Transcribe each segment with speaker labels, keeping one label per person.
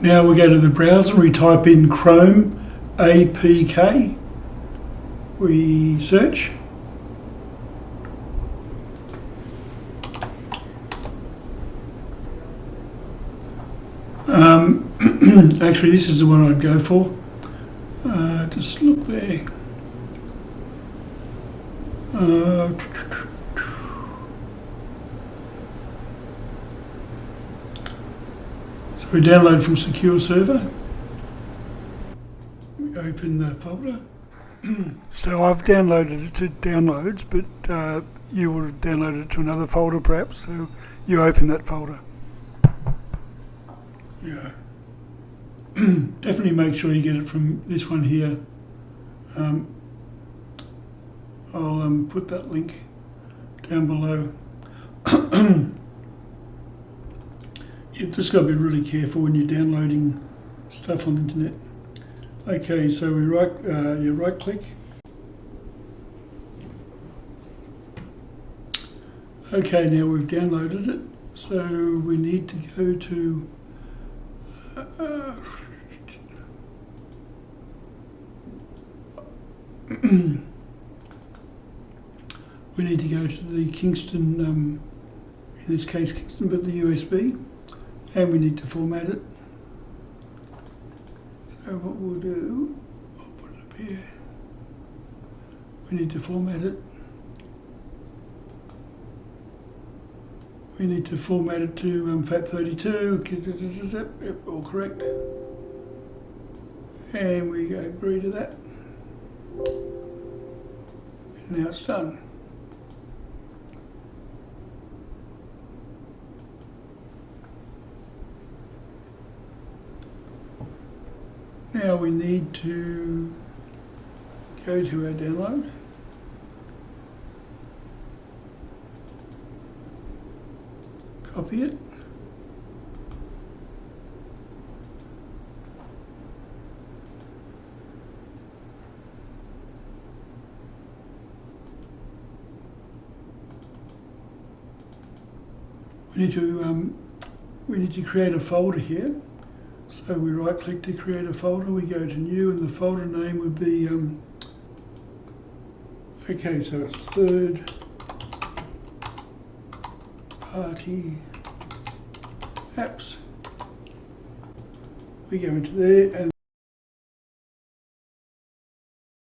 Speaker 1: Now we go to the browser, we type in Chrome APK, we search. Actually, this is the one I'd go for. Just look there. So we download from secure server. We open the folder. So I've downloaded it to downloads, but you would have downloaded it to another folder perhaps, so you open that folder. Yeah. Definitely make sure you get it from this one here. I'll put that link down below. You've just got to be really careful when you're downloading stuff on the internet. Okay, so we you right click. Okay, now we've downloaded it, so we need to go to we need to go to the Kingston, in this case Kingston, but the USB, and we need to format it. So what we'll do, I'll put it up here. We need to format it. We need to format it to FAT32, yep, all correct. And we agree to that. And now it's done. Now we need to go to our download. Copy it. We need to create a folder here. So we right click to create a folder, we go to new, and the folder name would be, okay, so it's third party apps. We go into there and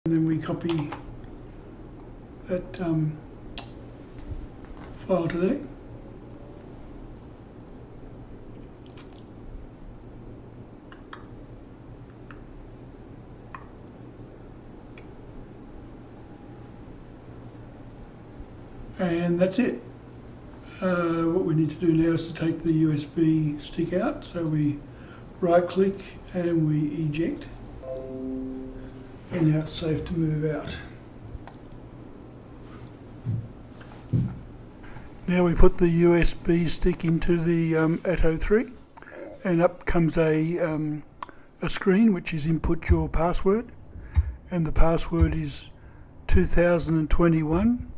Speaker 1: then we copy that file to there. And that's it. What we need to do now is to take the USB stick out. So we right click and we eject. And now it's safe to move out. Now we put the USB stick into the Atto 3, and up comes a screen which is input your password, and the password is 2021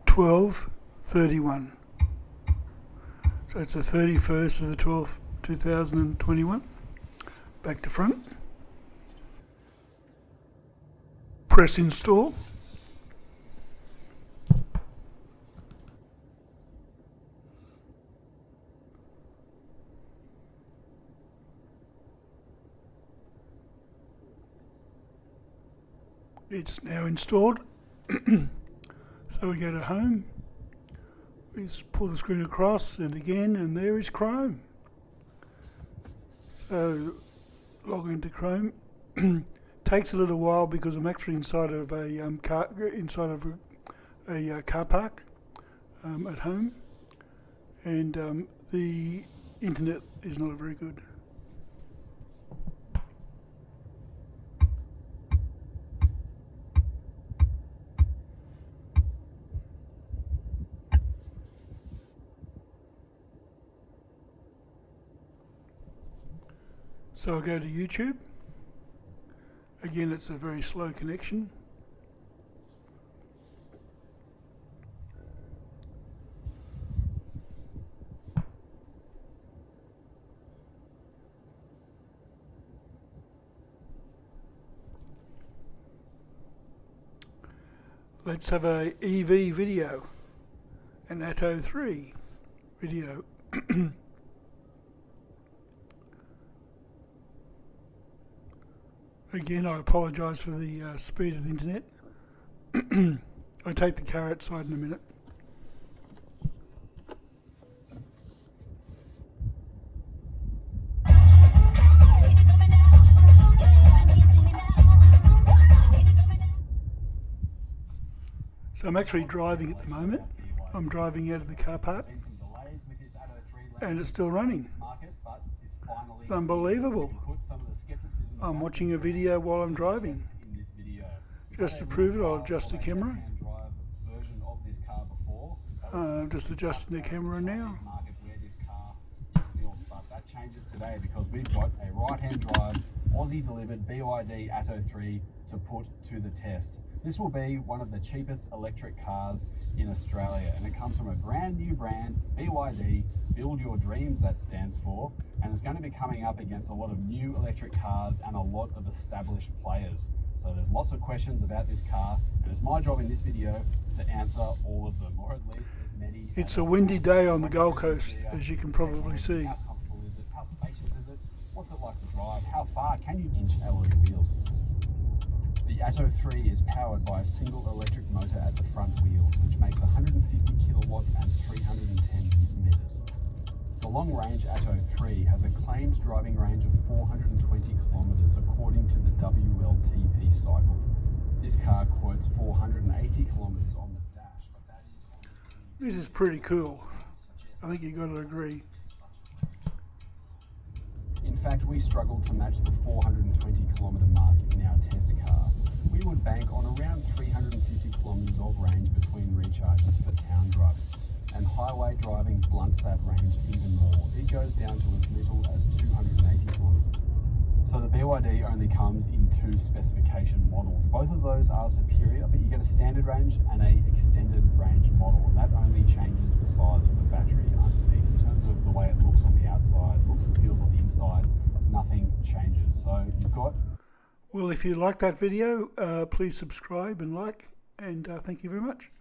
Speaker 1: 12/31. So it's the 31st of the 12th 2021. Back to front. Press install. It's now installed. So we go to home, we just pull the screen across and again, and there is Chrome. So log into Chrome. Takes a little while because I'm actually inside of a car park at home, and the internet is not very good. So I go to YouTube. Again, it's a very slow connection. let's have a EV video, an Atto 3 video. Again, I apologise for the speed of the internet. I'll take the car outside in a minute. So I'm actually driving at the moment. I'm driving out of the car park and it's still running. It's unbelievable. I'm watching a video while I'm driving. Just to prove it, I'll adjust the camera. I'm just adjusting the camera now.
Speaker 2: That changes today because we've got a right-hand drive Aussie delivered BYD Atto 3 to put to the test. This will be one of the cheapest electric cars in Australia, and it comes from a brand new brand, BYD, Build Your Dreams, that stands for, and it's going to be coming up against a lot of new electric cars and a lot of established players. So there's lots of questions about this car, and it's my job in this video to answer all of them, or at least as many.
Speaker 1: It's a windy day on the Gold Coast, as you can probably see.
Speaker 2: How comfortable is it? How spacious is it? What's it like to drive? How far can you inch alloy wheels? The Atto 3 is powered by a single electric motor at the front wheels, which makes 150 kilowatts and 310 newton meters. The long-range Atto 3 has a claimed driving range of 420 kilometers according to the WLTP cycle. This car quotes 480 kilometers on the dash, but that is on the...
Speaker 1: This is pretty cool. I think you've got to agree.
Speaker 2: In fact, we struggled to match the 420 kilometre mark in our test car. We would bank on around 350 kilometres of range between recharges for town driving, and highway driving blunts that range even more. It goes down to as little as 280 kilometres. So the BYD only comes in two specification models. Both of those are superior, but you get a standard range and a extended range model, and that only changes the size of the battery underneath. In terms of the way it looks on the outside, looks and feels on the inside, nothing changes. So you've got...
Speaker 1: Well, if you like that video, please subscribe and like, and thank you very much.